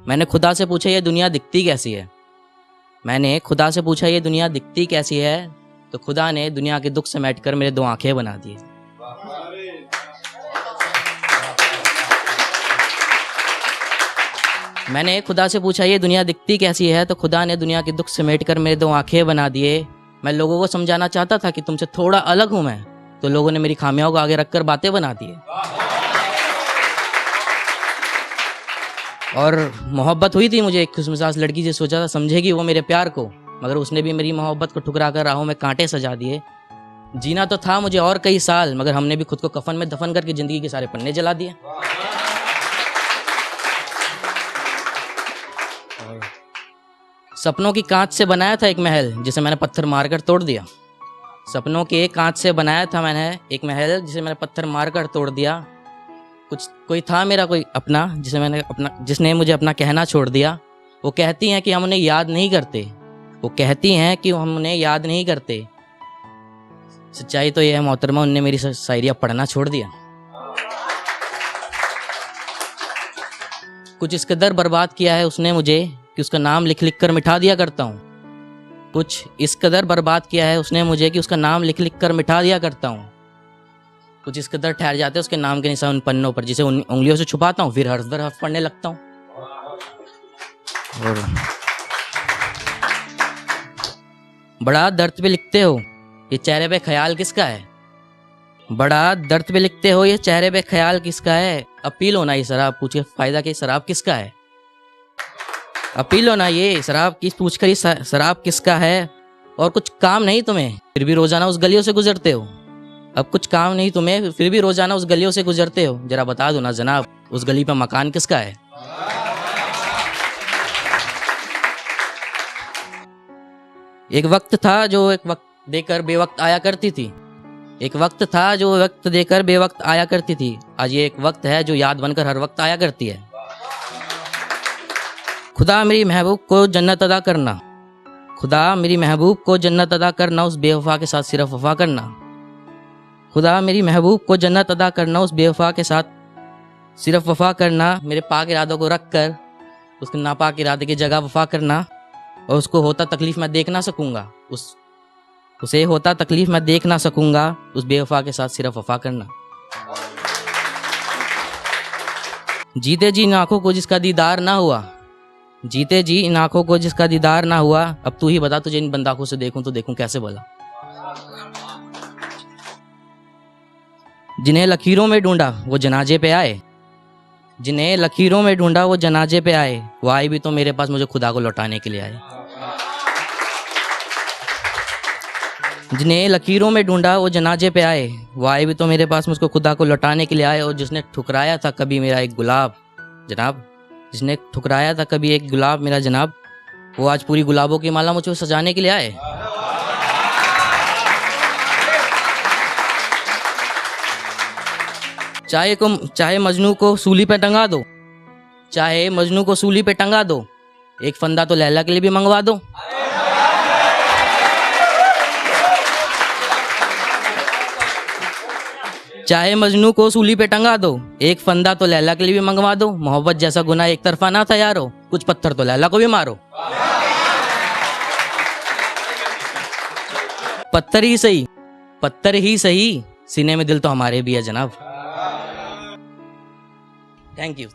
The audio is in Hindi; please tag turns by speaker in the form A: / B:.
A: मैंने खुदा से पूछा ये दुनिया दिखती कैसी है। मैंने खुदा से पूछा ये दुनिया दिखती कैसी है, तो खुदा ने दुनिया के दुख समेट कर मेरे 2 आंखें बना दी। मैंने खुदा से पूछा ये दुनिया दिखती कैसी है, तो खुदा ने दुनिया के दुख समेट कर मेरे 2 आंखें बना दिए। मैं लोगों को समझाना चाहता था कि तुमसे थोड़ा अलग हूं मैं, तो लोगों ने मेरी खामियों को आगे रखकर बातें बना दी। और मोहब्बत हुई थी मुझे एक खुशमिजाज लड़की से, सोचा था समझेगी वो मेरे प्यार को, मगर उसने भी मेरी मोहब्बत को ठुकरा कर राहों में कांटे सजा दिए। जीना तो था मुझे और कई साल, मगर हमने भी खुद को कफन में दफन करके जिंदगी के सारे पन्ने जला दिए। सपनों की कांच से बनाया था एक महल, जिसे मैंने पत्थर मारकर तोड़ दिया। सपनों के कांच से बनाया था मैंने एक महल, जिसे मैंने पत्थर मारकर तोड़ दिया। कोई था मेरा कोई अपना, जिसने मुझे अपना कहना छोड़ दिया। वो कहती हैं कि हम उन्हें याद नहीं करते, वो कहती हैं कि हम उन्हें याद नहीं करते। सच्चाई तो यह है मोहतरमा, उनने मेरी शायरियाँ पढ़ना छोड़ दिया। कुछ इस कदर बर्बाद किया है उसने मुझे कि उसका नाम लिख लिख कर मिटा दिया करता हूँ। कुछ इस कदर बर्बाद किया है उसने मुझे कि उसका नाम लिख लिख कर मिटा दिया करता हूँ। कुछ इस कदर ठहर जाते हैं उसके नाम के निशान उन पन्नों पर, जिसे उन उंगलियों से छुपाता हूँ, फिर हर हर्फ पढ़ने लगता हूँ। और बड़ा दर्द पे लिखते हो ये चेहरे पे ख्याल किसका है, बड़ा दर्द पे लिखते हो ये चेहरे पे ख्याल किसका है। अपील होना ये शराब पूछे फायदा के शराब किसका है। अपील होना ये शराब की पूछ कर ये शराब किसका है। और कुछ काम नहीं तुम्हें फिर भी रोजाना उस गलियों से गुजरते हो। अब कुछ काम नहीं तुम्हें फिर भी रोजाना उस गलियों से गुजरते हो। जरा बता दो ना जनाब उस गली पे मकान किसका है। एक वक्त था जो एक वक्त देकर बेवक्त आया करती थी। एक वक्त था जो वक्त देकर बेवक्त आया करती थी। आज ये एक वक्त है जो याद बनकर हर वक्त आया करती है। खुदा मेरी महबूब को जन्नत अदा करना, खुदा मेरी महबूब को जन्नत अदा करना, उस बेवफा के साथ सिर्फ वफा करना। खुदा मेरी महबूब को जन्नत अदा करना, उस बेवफा के साथ सिर्फ वफा करना। मेरे पाक इरादों को रख कर उसके नापाक इरादे की जगह वफा करना। और उसको होता तकलीफ मैं देख ना सकूंगा, उसे होता तकलीफ मैं देख ना सकूंगा, उस बेवफा के साथ सिर्फ वफा करना। जीते जी इन आंखों को जिसका दीदार ना हुआ, जीते जी इन आंखों को जिसका दीदार ना हुआ, अब तू ही बता तुझे इन बंद आंखों से देखूं तो देखूं कैसे भला। जिन्हें लकीरों में ढूंढा वो जनाजे पे आए, जिन्हें लकीरों में ढूंढा वो जनाजे पे आए। वो आए भी तो मेरे पास मुझे खुदा को लौटाने के लिए आए। जिन्हें लकीरों में ढूंढा वो जनाजे पे आए, वो आए भी तो मेरे पास मुझको खुदा को लौटाने के लिए आए। और जिसने ठुकराया था कभी मेरा एक गुलाब जनाब, जिसने ठुकराया था कभी एक गुलाब मेरा जनाब, वो आज पूरी गुलाबों की माला मुझे सजाने के लिए आए। चाहे मजनू को सूली पे टंगा दो, चाहे मजनू को सूली पे टंगा दो, एक फंदा तो लैला के लिए भी मंगवा दो। चाहे मजनू को सूली पे टंगा दो, एक फंदा तो लैला के लिए भी मंगवा दो। मोहब्बत जैसा गुनाह एक तरफा ना था यारो, कुछ पत्थर तो लैला को भी मारो। पत्थर ही सही, सीने में दिल तो हमारे भी है जनाब। Thank you.